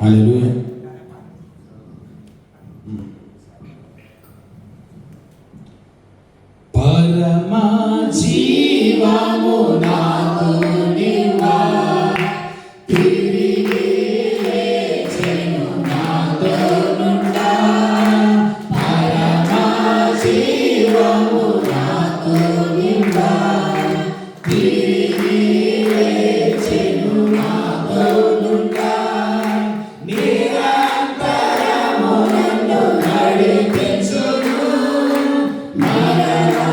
హల్లెలూయా. పరమా జీవము నాకు నీవా, తిరిగి లేచెను నాతో నుండా. పరమా జీవము నాకు నీవా, తిరిగి లేచెను నాతో నుండా. నిరంతరము నన్ను నడిపించును, మరలా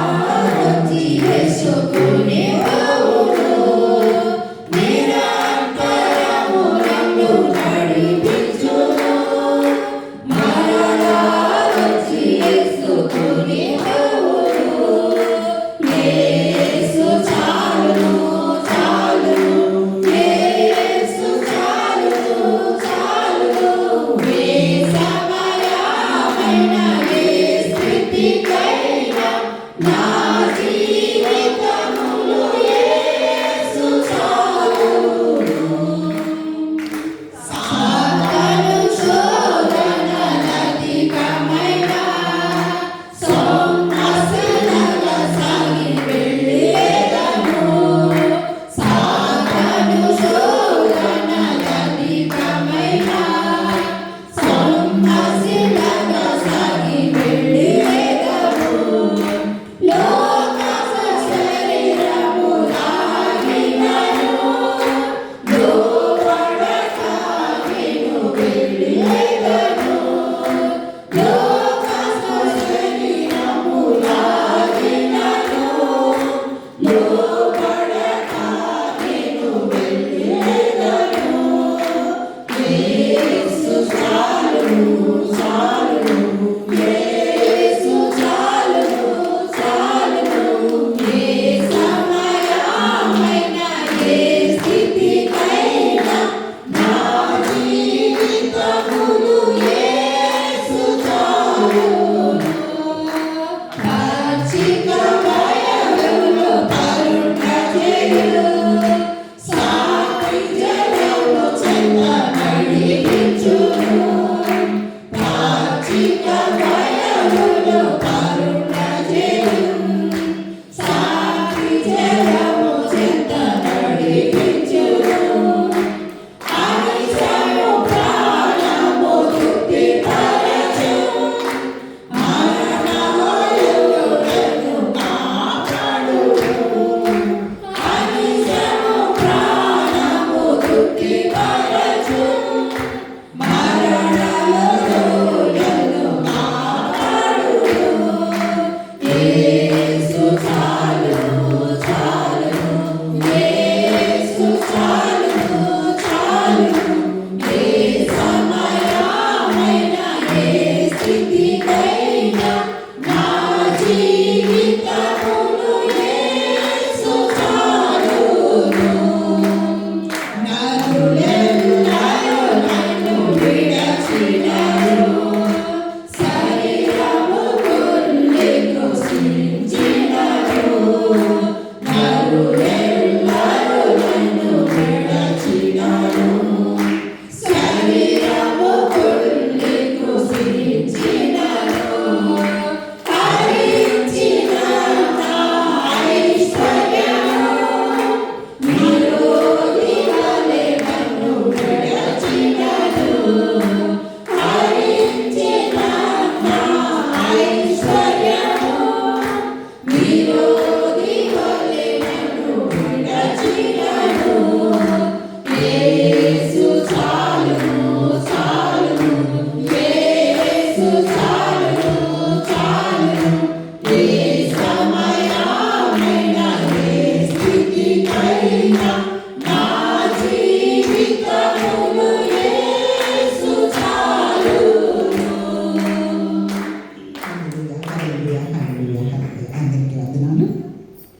వచ్చి యేసుకుని పోవును. నిరంతరము నన్ను నడిపించును, మరలా వచ్చి యేసుకుని పోవును. యేసు చాలును, చాలును, యేసు చాలును, చాలును. ఏ సమయమైన ఏ స్థితికైనా నా జీవితములో యేసు చాలును. సాతాను శోధనలధికమైన సొమ్మసిల్లగా సాగి వెళ్ళేదను. సాతాను శోధనలధికమైన సొమ్మసిల్లగా సాగి వెళ్ళేదను. లోక శరీరము లాగినను, లోబడక నేను వెళ్ళేదను. లోక శరీరము లాగినను, లోబడక నేను వెళ్ళేదను. యేసు చాలును, చాలును, యేసు చాలును, చాలును. ఏ సమయమైన ఏ స్థితికైనా నా జీవితములో యేసు చాలును. పచ్చిక బయలులో పరుండ చేయు, సాటి జలము చెంత నడిపి